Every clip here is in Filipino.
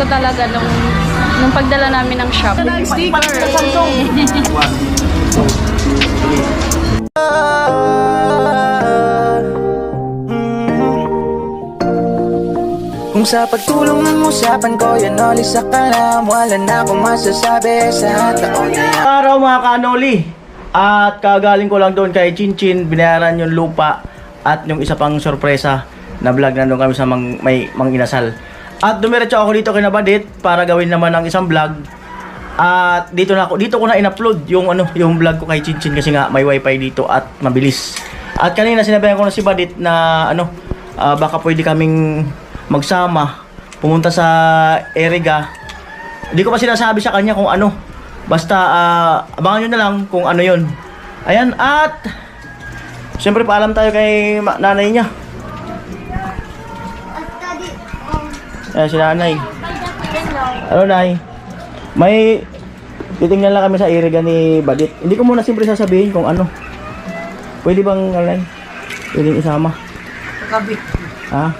talaga nung pagdala namin ng shop. Sticker! Kung sa pagtulong ng usapan ko, yan oli sa kalam. Wala na akong masasabi sa taon na yan. Araw mga kanoli. At kagaling ko lang doon kay Chinchin. Binayaran yung lupa at yung isa pang sorpresa na vlog na doon kami sa may inasal. At dumiretso ako dito kay Nabadit para gawin naman ang isang vlog. At dito ko na in-upload yung vlog ko kay Chinchin kasi nga may wifi dito at mabilis. At kanina sinabihan ko na si Badit na baka pwede kaming magsama pumunta sa Erega. Hindi ko pa sinasabi sa kanya kung ano. Basta abangan nyo na lang kung ano yon. Ayan, at siyempre paalam tayo kay nanay niya. Ayan si nanay. Ano nay? May titingnan lang kami sa Erega ni Badit. Hindi ko muna siyempre sasabihin kung ano. Pwede bang nanay? Pwedeng isama? Kabit. Ha?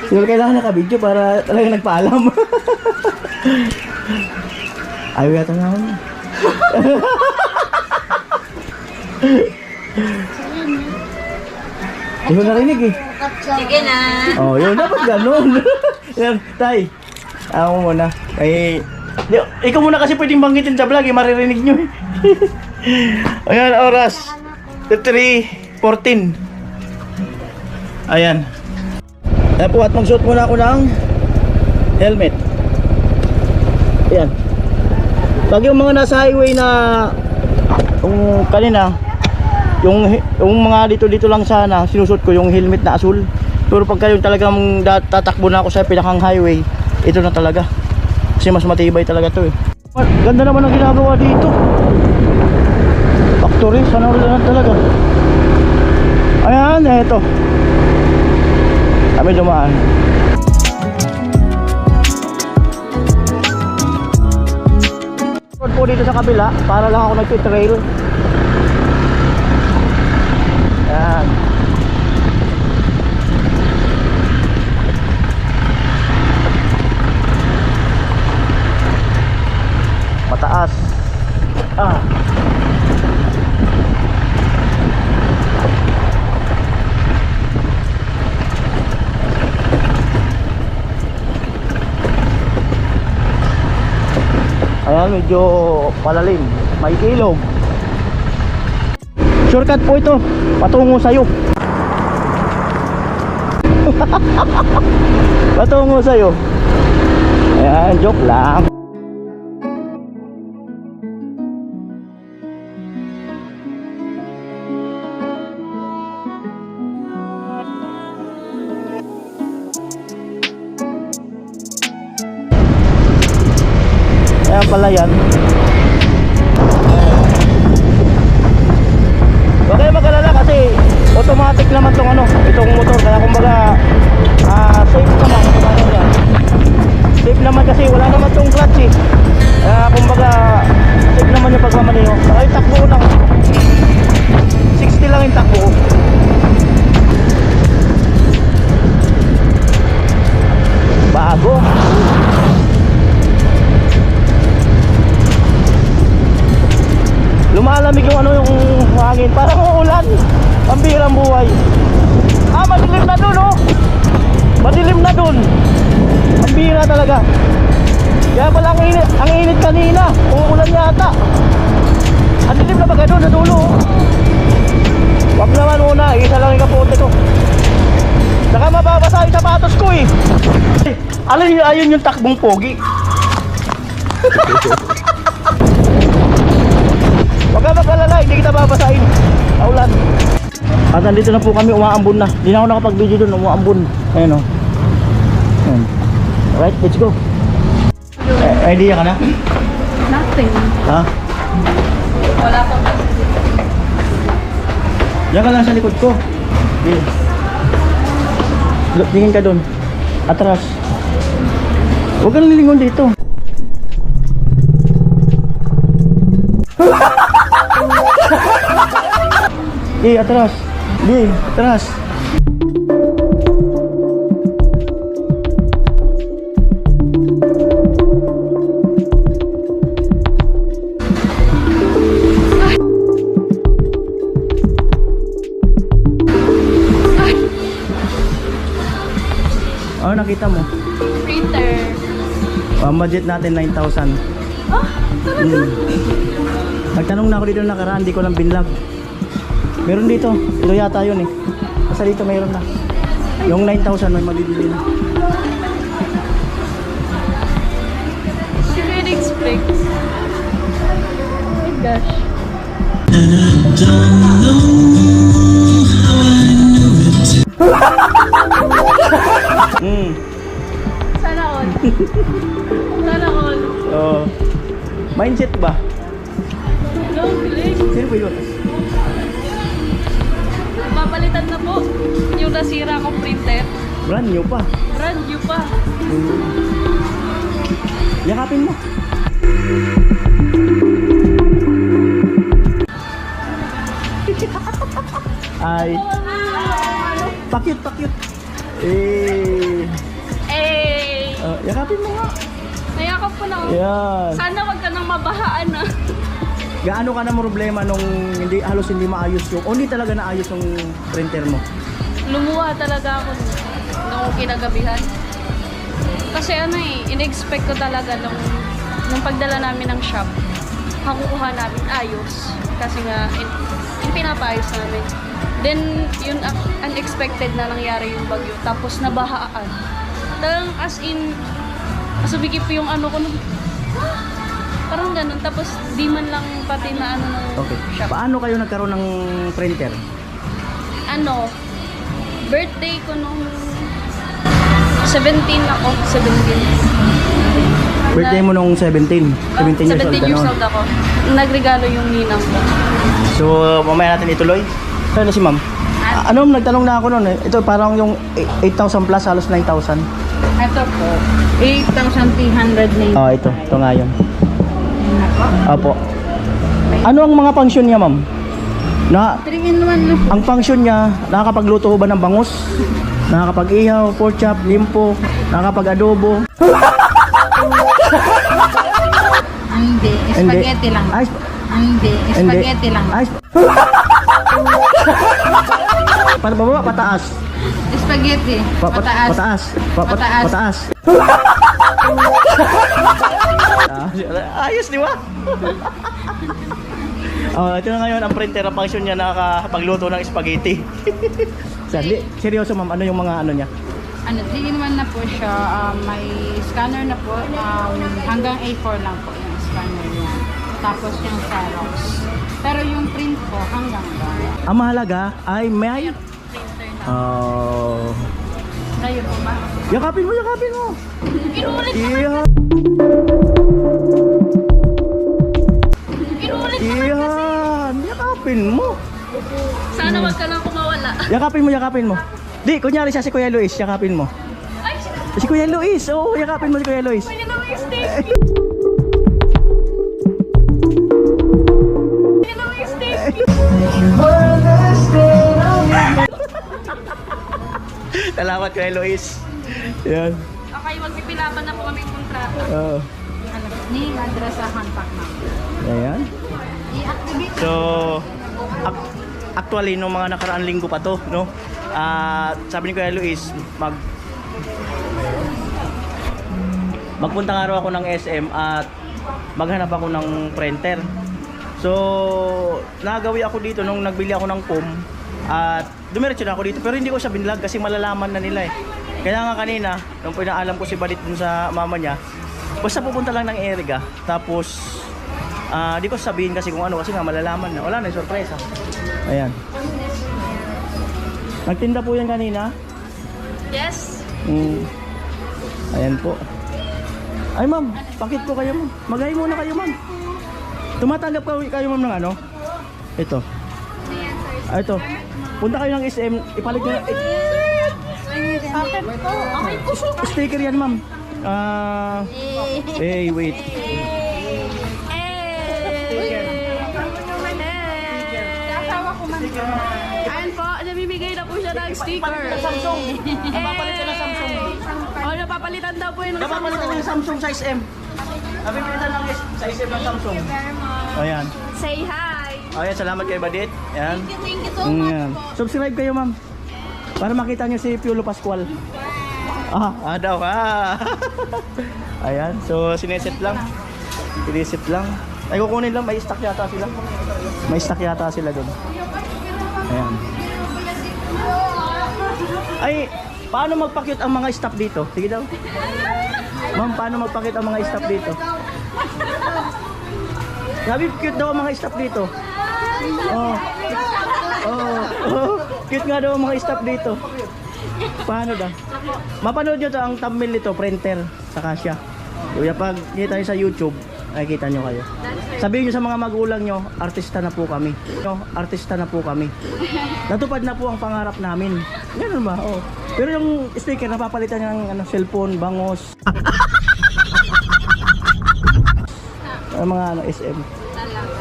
Siguro kailangan naka-video para talaga nagpaalam. Ayaw yata nga ako. Hindi ko narinig eh. Sige na. Oh, yun dapat ganun. Yan, tay. Ako muna. Ikaw muna kasi pwedeng banggitin sa vlog eh, maririnig nyo eh. Ayan, oras 3:14. Ayan. Ayan po, at mag-suot muna ako ng helmet. Ayan. Pag yung mga nasa highway na yung kanina, yung mga dito lang sana, sinusot ko yung helmet na asul. Pero pag kayo talagang tatakbo na ako sa pinakang highway, ito na talaga. Kasi mas matibay talaga to eh. Ganda naman ang ginagawa dito. Factory, sana ulit talaga. Ayan, eto. Kami dumaan. Road po dito sa kabila para lang ako nagtitrail. Ayan. Mataas. Ayan, medyo palalim. May ilog. Shortcut po ito. Patungo sa'yo. Patungo sa'yo. Ayan, joke lang. Ayan pala yan. Huwag kayo mag-alala kasi automatic naman itong motor. Kaya kumbaga safe naman. Safe naman kasi wala naman itong clutch eh. Kaya kumbaga safe naman yung pagmamaneho. Saka yung takbo ko lang 60 lang yung takbo ko. Bago. Lumalamig yung hangin, parang uulan. Pambihirang buhay. Madilim na dun oh. Madilim na dun. Pambihira talaga. Kaya pala ang init kanina. Uulan yata. Ang dilim na baga dun sa dulo oh. Wag naman muna, isa lang yung kapote ko. Saka mababasa yung sapatos ko eh. Alam niyo, ayun yung takbong pogi. Huwag ka mag-alala, hindi kita babasahin. Aulan. At nandito na po kami, umaambon na. Hindi na ako nakapag-video doon, umaambon. Ayun o. Alright, let's go. Idea ka na? Nothing. Ha? Wala pa. Diyan ka lang sa likod ko. Tingin ka doon. Atras. Huwag ka nang lilingon dito. Atras. Atras. nakita mo? Printer. Ang budget natin 9,000. Ah, talaga? Nagtanong na ako dito na nakaraan, di ko lang binlog. Meron dito. Ito yata yun eh. Basta dito mayroon na. Yung 9,000 may mabibili na. Phoenix Flakes. Oh my gosh. Sana all. Sana all. Oh. Mindset ba? No, galing. Sino ba yun? Papalitan na po yung nasira kong printer. Brand new pa. Brand new pa. Yakapin mo. Ay. Pakyut, pakyut. Eh. Yakapin mo nga. Nayakap ko na. Yan. Sana wag ka nang mabahaan na. Gaano ka na problema nung halos hindi maayos yung, o hindi talaga naayos yung printer mo? Lumuha talaga ako nung kinagabihan. Kasi in-expect ko talaga nung pagdala namin ng shop, hakukuha namin ayos. Kasi nga, yung pinapaayos namin. Then, yun unexpected na nangyari yung bagyo. Tapos nabahaan. Talagang as in, sumikip yung ano ko nung, parang ganun. Tapos di man lang pati na ano ng Okay. shop. Paano kayo nagkaroon ng printer? Ano, birthday ko nung 17 ako. 17. Birthday mo nung 17. 17 years old ka noon. ako. Nagregalo yung ninang ko. So, mamaya natin ituloy. Saan na si ma'am? Ano, nagtanong na ako noon eh. Ito parang yung 8,000 plus, halos 9,000. Ito po, 8,300 na. Oh, ito. Ito nga yun. Opo. Ano ang mga function niya, ma'am? 3 in 1 na. Ang function niya, nakakapagluto ho ba ng bangus? Nakakapag-ihaw, pork chop, limpo, nakakapag-adobo. Hindi, spaghetti lang. Ay, Hindi, spaghetti lang. Ay, pababa, pataas. Spaghetti, pataas. Pataas. Pataas. Pataas. Ayos, di ba? Ito na ngayon ang printer. Ang function niya, nakakapagluto ng spaghetti. Seryoso ma'am, ano yung mga ano niya? Ano, 3 in 1 na po siya. May scanner na po. Hanggang A4 lang po yung scanner niya. Tapos yung Xerox. Pero yung print po hanggang doon. Ang mahalaga ay may... Printer na. Kayo po ba? Yakapin mo, yakapin mo! Inulit Iya! Iyan! Yakapin mo! Sana wag ka lang kumawala. Yakapin mo! Di, kunyari siya si Kuya Luis, yakapin mo. Ay, Si Kuya Luis! Oo, yakapin mo si Kuya Luis. pwede na mistake. Pwede na mistake. Salamat Kuya Luis. Yan. Okay, magpipilaban na po kami kontrata. Oo. Name, address, contact number. Ayan. I-activate. So, actually, nung mga nakaraang linggo pa to, no? Sabi ni Kuya Luis, magpunta nga raw ako ng SM at maghanap ako ng printer. So, nagawi ako dito nung nagbili ako ng foam at dumiretso na ako dito pero hindi ko siya binlog kasi malalaman na nila eh. Kaya nga kanina, nung pinaalam ko si Badit dun sa mama niya, basta pupunta lang ng Eriga tapos di ko sabihin kasi kung ano kasi nga malalaman na. Wala na, sorpresa. Ayan. Nagtinda po yan kanina. Yes. Ayan po. Ay ma'am, pakit po kayo ma'am. Magay muna kayo ma'am. Tumatanggap kayo ma'am ng ano? Ito. Ito. Punta kayo ng SM, ipalit nyo. Akin po. Okay po. Sticker yan ma'am. Wait. Ayan po, namimigay na po siya ng sticker. Samsung. Napapalitan ng Samsung. Oh, napapalitan daw po yun ng Napapalitan Samsung. ng Samsung size M. Napapalitan ng size M ng Samsung. Ayan. Say hi. Ayan, salamat kay Badit. Ayan. Thank you so much Ayan. po. Subscribe kayo ma'am. Para makita nyo si Piolo Pascual. Daw ka. Ayan, so sineset lang. Sineset lang. Ay, kukunin lang, may stock yata sila. May stock yata sila doon. Ayan. Ay, paano magpa-cute ang mga staff dito? Sige daw. Ma'am, paano magpa-cute ang mga staff dito? Sabi, cute daw ang mga staff dito. Oh. Cute nga daw ang mga staff dito. Paano daw? Mapanood nyo to ang thumbnail nito, printer sa Cassia. Kuya, pag kita nyo sa YouTube, nakikita nyo kayo. Sabihin nyo sa mga magulang nyo, artista na po kami. Artista na po kami. Natupad na po ang pangarap namin. Ganun ba? Oh. Pero yung sticker, napapalitan ng cellphone, bangos. Mga SM.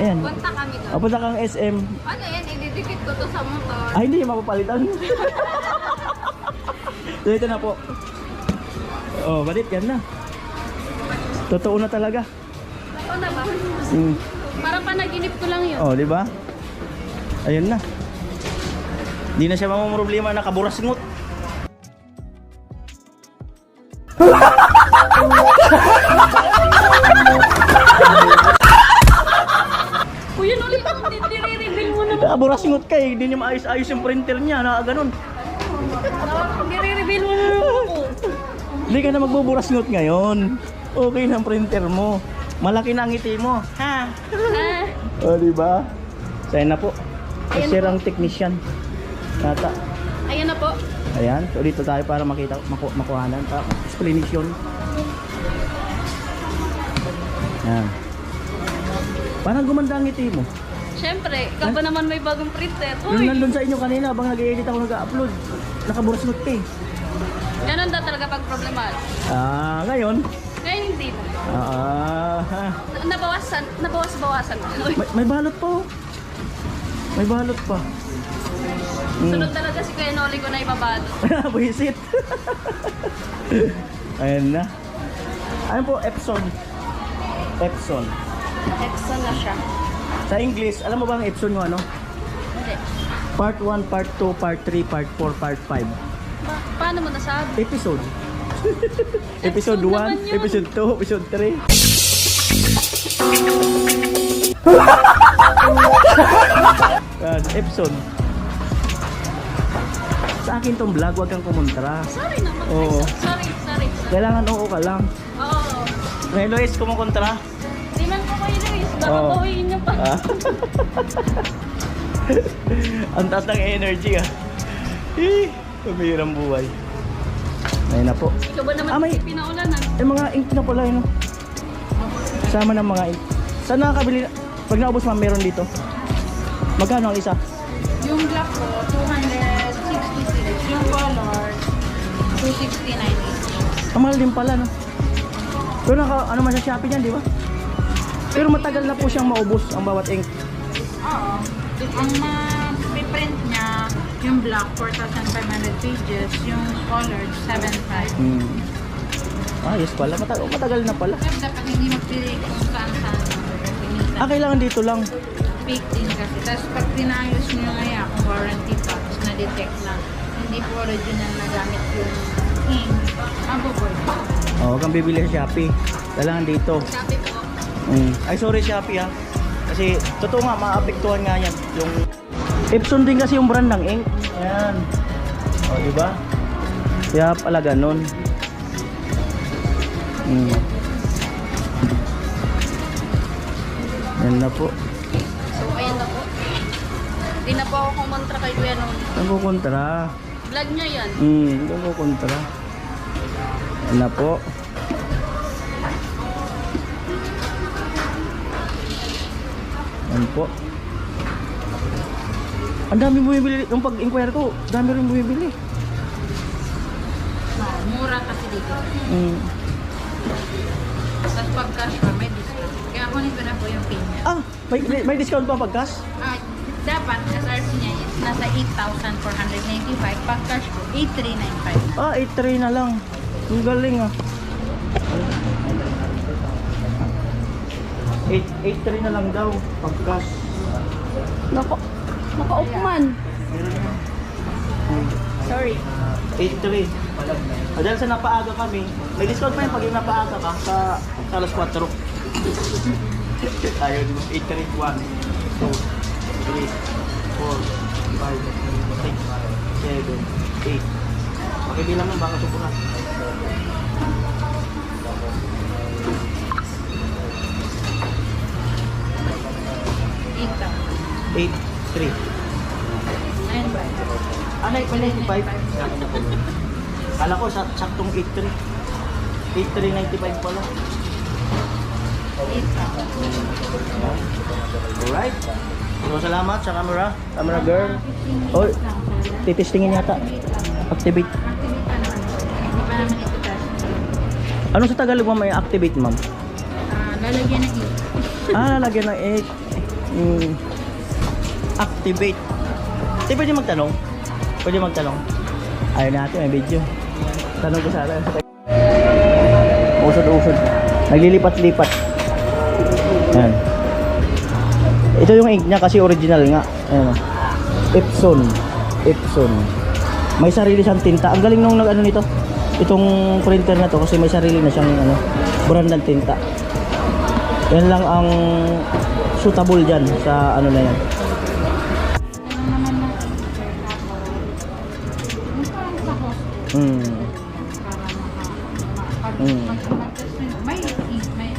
Ayan. Punta kami doon. Punta kang SM. Ano yan? Ididikit ko to sa motor. Ay, hindi mapapalitan. So, ito na po. Oh, balit yan na. Totoo na talaga. Ito na ba? Mm. Para panaginip ko lang yun. Oh, di ba? Ayun na. Hindi na siya mamumroblema, nakaburasngot. Kuya, ulit nire-reveal mo na. Nakaburasngot ka eh. Hindi niya maayos-ayos yung printer niya. Nakaganon. Nire-reveal mo na ako. Hindi ka na magbuburasngot ngayon. Okay na ang printer mo. Malaki na ang ngiti mo. Ha? Oh, di ba? Sa'yo na po. Ayan Kasi po. ang technician. Nata. Ayan na po. Ayan. So, dito tayo para makita, makuhanan. Explanation. Ayan. Parang gumanda ang ngiti mo. Siyempre, ikaw ba naman may bagong printer? Yung Uy! nandun sa inyo kanina, bang nag-edit ako nag-upload. Nakaburasnot ka eh. Ganun daw talaga pag problema. Ngayon. Ngayon hindi na. Nabawas-bawasan. Uy, May balot pa oh. May balot pa. sunod talaga si Kuya Noli ko na ibabalot. Buisit. Ayan na. Ayan po, Epson. Epson. Exxon na siya. Sa English, alam mo ba ang Epson yung ano? Hindi. Part 1, Part 2, Part 3, Part 4, Part 5. Paano mo nasabi? Episode. Episode Epson naman 1, yun. Episode 2, Episode 3. Yan, Epson. Sa akin tong vlog, wag kang kumontra. Sorry naman. Oo. Sorry. Kailangan oo ka lang. Oo. May Lois, kumukontra. Di man ko kayo Luis. Baka Oo. bawiin niyo pa. Ang taas ng energy ah. Pabihirang buhay. Ayun na po. Ikaw ba naman may pinaulanan? mga ink na pala yun. Sama ng mga ink. Saan nakakabili? Pag naubos ma'am, meron dito. Magkano ang isa? Yung black po, 266. Yung color, 269. Ang mahal din pala, no? Pero ano man sa Shopee niyan, di ba? Pero matagal na po siyang maubos ang bawat ink. Oo. Ang ma-print niya, yung black, 4,500 pages. Yung color, 7,500. Yes pala. Matagal na pala. Pero dapat hindi magpili kung saan-saan. Kailangan dito lang. Fake din kasi. Tapos pag tinayos nyo ngayon, kung warranty pa, tapos na-detect na hindi po original na gamit yung ink, mabuboy. Huwag kang bibili sa Shopee. Kailangan dito. Sabi po. Ay, sorry Shopee ha. Kasi, totoo nga, maapektuhan nga yan. Yung Epson din kasi yung brand ng ink. Ayan. O, diba? Kaya pala ganun. Yan na po. So, ayan na po. Hindi na po ako kumontra kay Kuya Noli. Ang kukontra. Vlog niya yan. Ang kukontra. Yan na po. Yan po. Ang dami bumibili. Yung pag-inquire ko, dami rin bumibili. Mura kasi dito. Tapos pag cash pa, may discount. Kaya kunin ko na po yung pin niya. May discount pa pag cash? Dapat, SRP niya is nasa 8,495. Pag cash po, 8,395. 8.3 na lang. Ang galing ah. 8.3 na lang daw pag cash. Naka-off man. Sorry. 8-3. Dahil sa napaaga kami, may discount pa yun pag yung napaaga ka sa alas 4. Tayo, 8-3, 1, 2, 3, 4, 5, 6, 7, 8. Pakibilang mo baka supunan. 8-3. Ayan ba? May 95. Kala ko saktong 8-3. 8-3-95 pala. 8 lang. Alright. So, salamat sa camera. Camera girl. Oh, titistingin yata. Activate. Activate pa naman. Hindi pa naman ito test. Ano sa Tagalog mo may activate, ma'am? Lalagyan ng 8. Lalagyan ng 8. Activate. Di pwede magtanong? Pwede magtanong? Ayaw natin, may video. Tanong ko sana. Usod-usod. Naglilipat-lipat. Ayan. Ito yung ink niya kasi original nga. Ayan. Epson. Epson. May sarili siyang tinta. Ang galing nung nag-ano nito. Itong printer na to kasi may sarili na siyang brand ng tinta. Yan lang ang suitable dyan sa ano na yan. Mm. May ink, may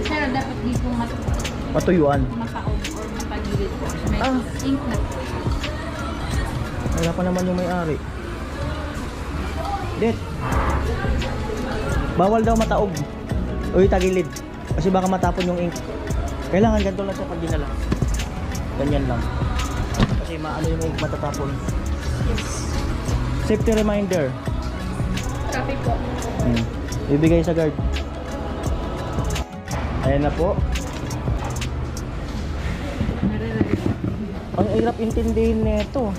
pero dapat dito Matuyuan. mataog or matagilid po. May ink na. Wala pa naman yung may-ari. Det. Bawal daw mataog. Uy, tagilid. Kasi baka matapon yung ink. Kailangan ganito lang siya pag dinala. Ganyan lang. Kasi maano yung ink matatapon. Safety reminder. Traffic po. Ibigay sa guard. Ayan na po. Ang hirap intindihin nito.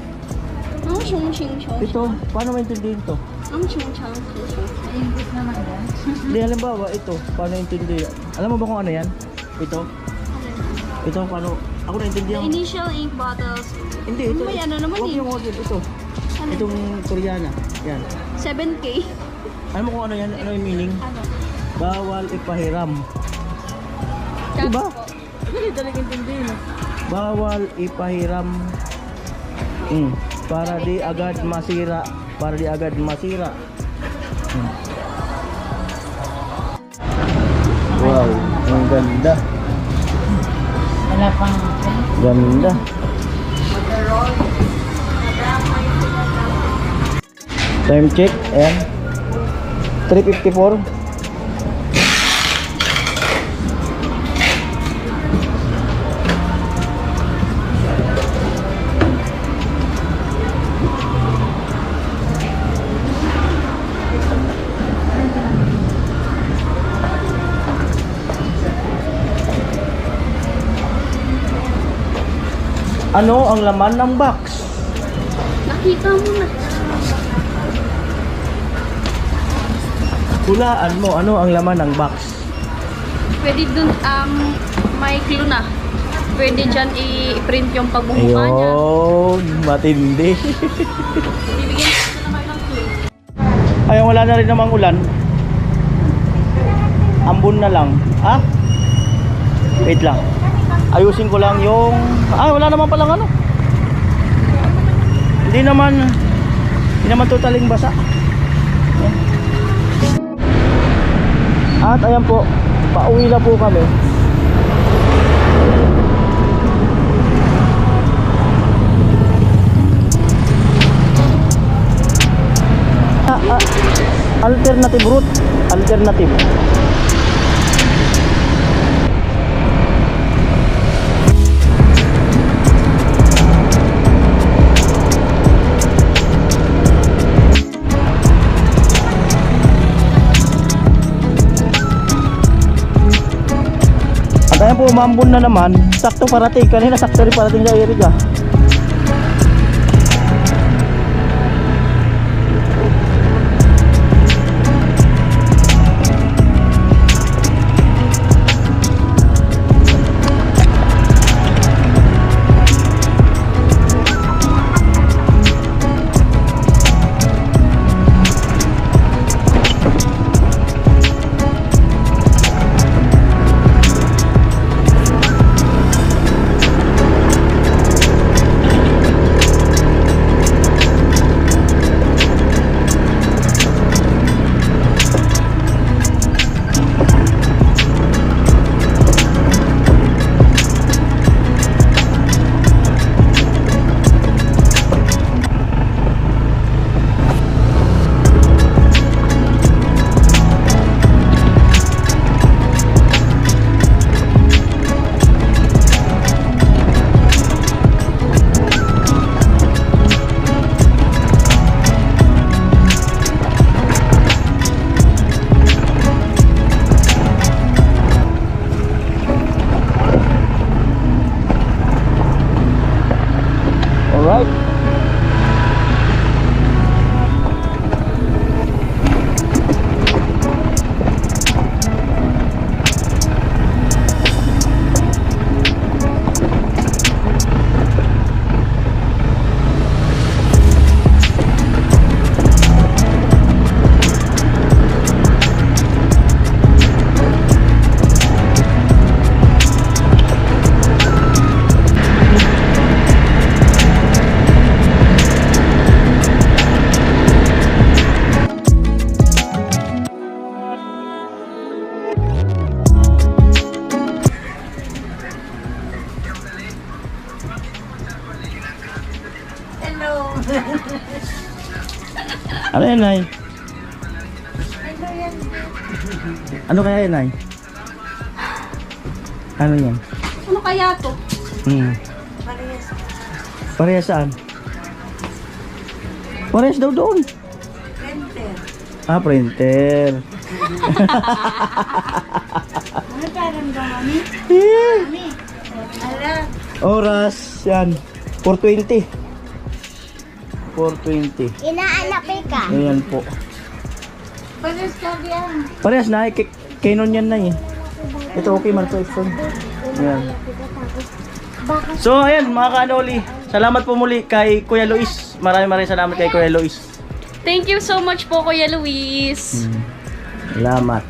Ang shung-shing-shong. Ito, paano maintindihin to? Ang shung-shang-shong. May English naman yan. Hindi, halimbawa, ito, paano intindihin? Alam mo ba kung ano yan? Ito? Ito, paano? Ako naintindihan. Initial ink bottles. Hindi, ito. May ano naman Huwag eh. yung order, ito. Ano? Itong Koreana. Yan. 7K. Alam mo kung ano yan? Ano yung meaning? Ano? Bawal ipahiram. Chat Diba? po. Hindi, daling intindihin. Bawal ipahiram. Para di agad masira. Para di agad masira. Wow, ang ganda. Wala pang Ganda. Time check, ayan. 3:54. Ano ang laman ng box? Nakita mo na. Hulaan mo, ano ang laman ng box? Pwede dun, may clue na. Pwede dyan i-print yung pagmumukha niya. Ayun, matindi. Bibigyan ko na naman ng clue. Ayun, wala na rin namang ulan. Ambon na lang. Ha? Wait lang. Ayusin ko lang yung... wala naman palang ano. Hindi naman totaling basa. At ayan po, pauwi na po kami. Alternative route. Alternative. Ayan po, umambon na naman. Sakto parating. Kanina sakto rin parating sa Erika. Ano yan, Nay? Ano kaya yan, Nay? Ano yan? Ano kaya to? Parehas saan? Parehas daw doon. Printer. Ah, printer. Ano parang ba, mami? Mami. Ala. Oras, yan. 4:20. 4:20. Inaanak ka. Ayan po. Pares ka diyan. Parehas na, Canon yan na eh. Ito okay man to, iPhone. Ayan. So ayan mga ka-Anoli, salamat po muli kay Kuya Luis. Maraming salamat kay Kuya Luis. Thank you so much po, Kuya Luis. Salamat.